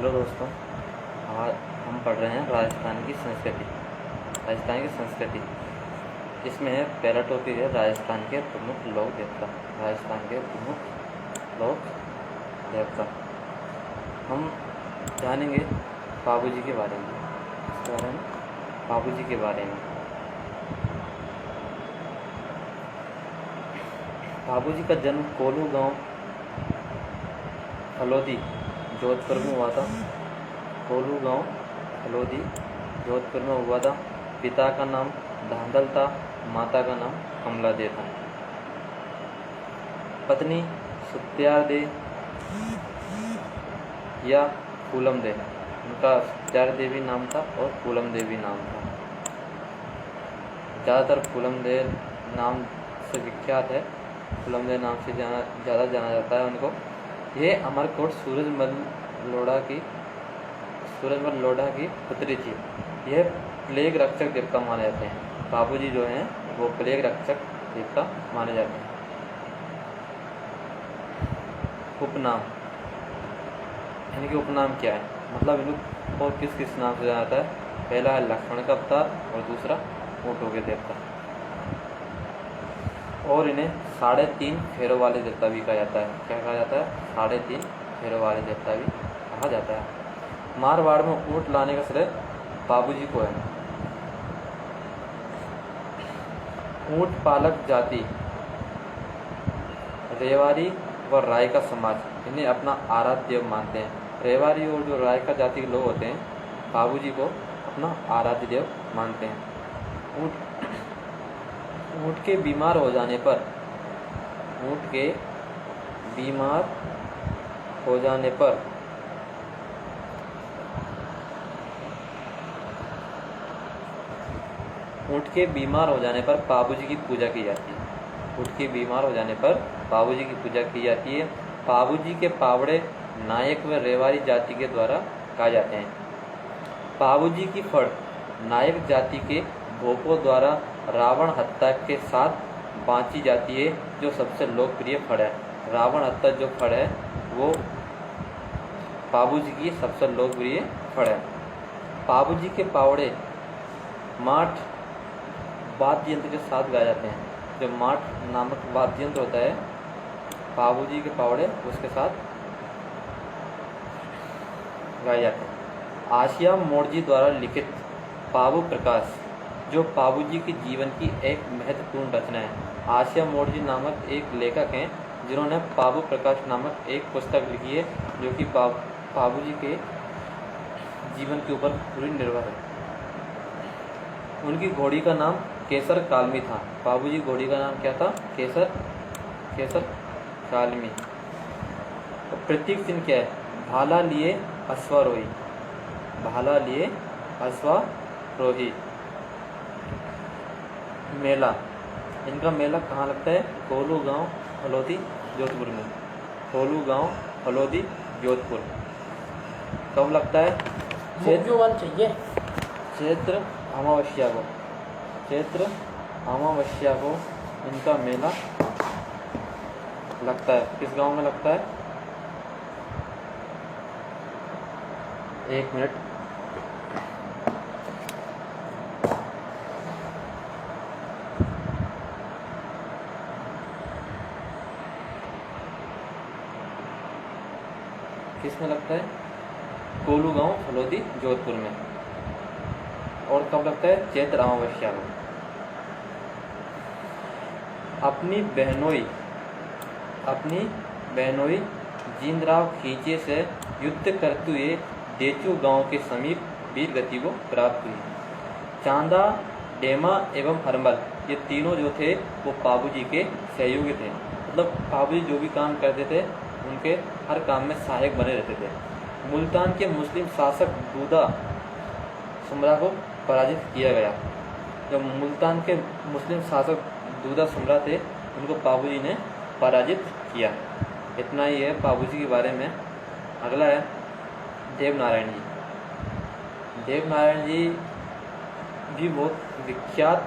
Hello दोस्तों, आज हम पढ़ रहे हैं राजस्थान की संस्कृति। राजस्थान की संस्कृति इसमें पहला टॉपिक है राजस्थान के प्रमुख लोक देवता। राजस्थान के प्रमुख लोक देवता हम जानेंगे बाबू जी के बारे में। इसके बारे में बाबू जी के बारे में बाबू जी का जन्म कोलू गांव हलोदी जोधपुर में हुआ था। कोलू गांव हलोदी जोधपुर में हुआ था। पिता का नाम धांधल था, माता का नाम कमला दे था। पत्नी सुत्यार दे या फूलम दे, उनका सुत्यार देवी नाम था और फूलम देवी नाम था। ज़्यादातर फूलम दे नाम से विख्यात है, फूलम दे नाम से ज़्यादा जाना जाता है उनको। ये अमरकोट सूरजमल लोढ़ा की पुत्री थी। यह प्लेग रक्षक देवता माने जाते हैं। बाबूजी जो हैं वो प्लेग रक्षक देवता माने जाते हैं। उपनाम यानी कि उपनाम क्या है, मतलब इनको और किस किस नाम से जाना जाता है। पहला है लक्ष्मण का अवतार और दूसरा ऊँटों के देवता, और इन्हें 3.5 फेरों वाले देवता भी कहा जाता है। क्या कहा जाता है? 3.5 फेरों वाले देवता भी कहा जाता है। मारवाड़ में ऊँट लाने का श्रेय बाबूजी को है। ऊँट पालक जाति रेवाड़ी व राय का समाज इन्हें अपना आराध्य देव मानते हैं। रेवाड़ी और जो राय का जाति के लोग होते हैं बाबूजी को अपना आराध्य देव मानते हैं। ऊँट के बीमार हो जाने पर ऊँट के बीमार हो जाने पर बाबूजी की पूजा की जाती है। ऊँट के बीमार हो जाने पर बाबूजी की पूजा की जाती है। बाबूजी के पावड़े नायक व रेवाड़ी जाति के द्वारा गाए जाते हैं। बाबूजी की फड़ नायक जाति के भोपों द्वारा रावण हत्या के साथ बाँची जाती है, जो सबसे लोकप्रिय फड़ है। रावण हत्या जो फड़ है वो बाबूजी की सबसे लोकप्रिय फड़ है। बाबूजी के पावड़े माठ वाद्य यंत्र के साथ गाए जाते हैं। जो माठ नामक वाद्य यंत्र होता है, बाबूजी के पावड़े उसके साथ गाए जाते हैं। आशिया मोड़जी द्वारा लिखित बाबू प्रकाश जो बाबूजी के जीवन की एक महत्वपूर्ण रचना है। आशिया मोड़जी नामक एक लेखक हैं जिन्होंने बाबू प्रकाश नामक एक पुस्तक लिखी है, जो कि बाबूजी के जीवन के ऊपर पूरी निर्भर है। उनकी घोड़ी का नाम केसर कालमी था। बाबूजी घोड़ी का नाम क्या था? केसर कालमी। तो प्रतीक चिन्ह क्या है? भाला लिए अश्वारोही, भाला लिए अश्वारोही। मेला, इनका मेला कहाँ लगता है? कोलू गांव हलोदी जोधपुर में। कोलू गांव हलोदी जोधपुर। कब लगता है? चैत्र अमावस्या को इनका मेला लगता है। किस गांव में लगता है? 1 मिनट। किस में लगता है? कोलू गांव हलोदी जोधपुर में। और कब लगता है? चैत्र अमावस्या को। अपनी बहनोई जींदराव खींचे से युद्ध करते हुए देचू गांव के समीप वीर गति को प्राप्त हुई। चांदा, डेमा एवं हरमल ये तीनों जो थे वो बाबूजी के सहयोगी थे। मतलब बाबूजी जो भी काम करते थे उनके हर काम में सहायक बने रहते थे। मुल्तान के मुस्लिम शासक दूदा सम्राट को पराजित किया गया। जो मुल्तान के मुस्लिम शासक दूदा सम्राट थे उनको बाबूजी ने पराजित किया। इतना ही है बाबूजी के बारे में। अगला है देवनारायण जी। देवनारायण जी भी बहुत विख्यात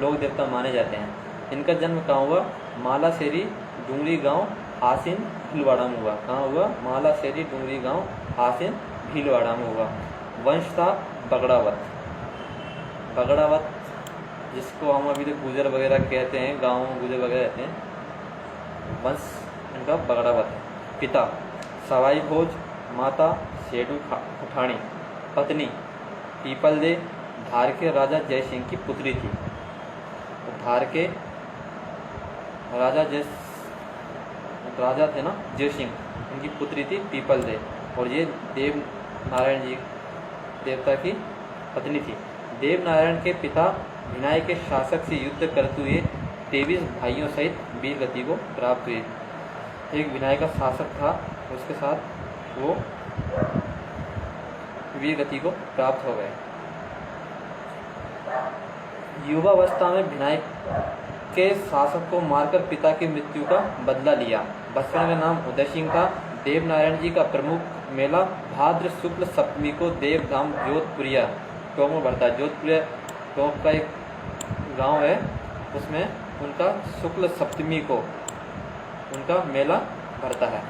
लोक देवता माने जाते हैं। इनका जन्म कहाँ हुआ? मालासेरी डूंगरी गांव आसिन भीलवाड़ा में हुआ। कहाँ हुआ? मालासेरी डूंगरी गांव आसिन भीलवाड़ा में हुआ। वंश था बगड़ावत। बगड़ावत जिसको हम अभी तो गुजर वगैरह कहते हैं, गाँव में गुजर वगैरह रहते हैं। वंश इनका बगड़ावत है। पिता सवाई भोज, माता शेडू उठानी, पत्नी पीपल दे धार के राजा जय सिंह की पुत्री थी। तो धार के राजा थे ना जय सिंह, उनकी पुत्री थी पीपल दे, और ये देव नारायण जी देवता की पत्नी थी। देव नारायण के पिता भिनाई के शासक से युद्ध करते हुए 23 भाइयों सहित वीर गति को प्राप्त हुए। एक भिनाई का शासक था, उसके साथ वो वीर गति को प्राप्त हो गए। युवावस्था में भिनाई के शासक को मारकर पिता की मृत्यु का बदला लिया। बचपन का नाम उदय सिंह था। देव नारायण जी का प्रमुख मेला भाद्र शुक्ल सप्तमी को देवधाम जोधपुरिया टोंक में बढ़ता है। जोधपुरिया टोंक का एक गांव है, उसमें उनका शुक्ल सप्तमी को उनका मेला भरता है।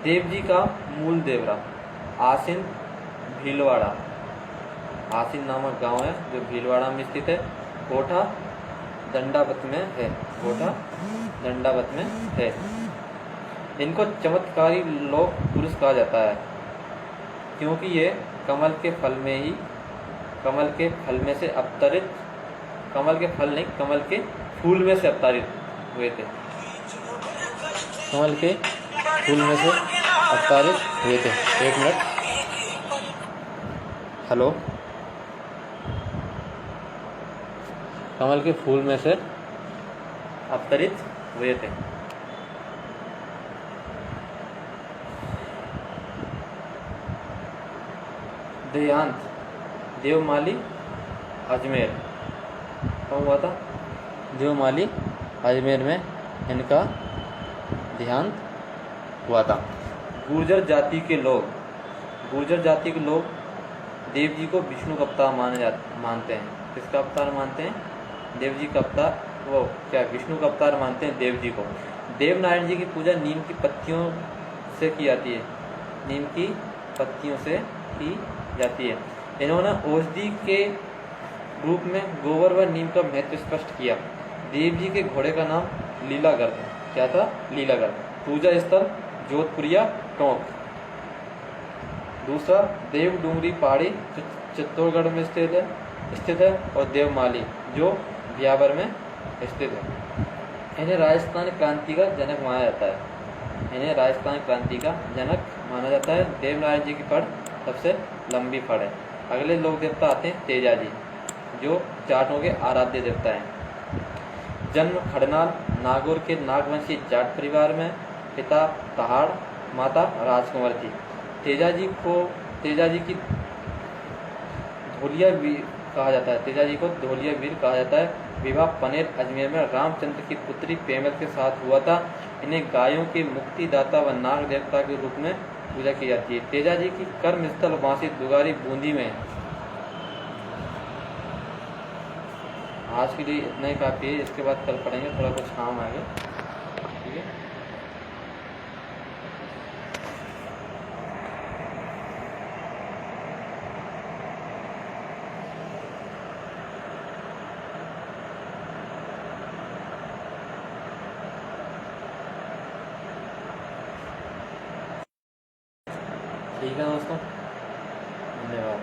देव जी का मूल देवरा आसिन भीलवाड़ा, आसिन नामक गांव है जो भीलवाड़ा में स्थित है। कोठा दंडावत में है, कोठा दंडावत में है। इनको चमत्कारी लोक पुरुष कहा जाता है, क्योंकि ये कमल के फल में से अवतरित, कमल के फल नहीं, कमल के फूल में से अवतरित हुए थे। कमल के फूल में से अवतरित हुए थे। एक मिनट, हेलो। कमल के फूल में से अवतरित हुए थे। देहांत देवमाली अजमेर कब हुआ था? देवमाली अजमेर में इनका देहांत हुआ था। गुर्जर जाति के लोग देव जी को विष्णु का अवतार मानते हैं। किसका अवतार मानते हैं? देव जी का अवतार, वो क्या विष्णु का अवतार मानते हैं देव जी को। देव नारायण जी की पूजा नीम की पत्तियों से की जाती है, नीम की पत्तियों से की जाती है। इन्होंने औषधि के रूप में गोबर व नीम का महत्व स्पष्ट किया। देव जी के घोड़े का नाम लीलागढ़ था। क्या था? लीलागढ़। पूजा स्थल जोधपुरिया टोंक। दूसरा देव डूंगरी पहाड़ी चित्तौड़गढ़ में स्थित है और देवमाली जो ब्यावर में स्थित है। इन्हें राजस्थान क्रांति का जनक माना जाता है। देवनारायण जी की फड़ सबसे लंबी फड़ है। अगले लोक देवता आते हैं तेजा जी, जो जाटों के आराध्य देवता हैं। जन्म खड़नाल नागौर के नागवंशी जाट परिवार में। पिता तहाड़, माता राजकुंवर थी। तेजा जी की धोलिया वीर कहा जाता है। विवाह पनेर अजमेर में रामचंद्र की पुत्री पेमल के साथ हुआ था। इन्हें गायों के मुक्तिदाता व नाग देवता के रूप में पूजा की जाती है। तेजा जी की कर्म स्थल वासी दुगारी बूंदी में। आज के लिए इतना ही काफी है, इसके बाद कल पढ़ेंगे, थोड़ा कुछ काम आएगा। ठीक है। ठीक है दोस्तों, धन्यवाद।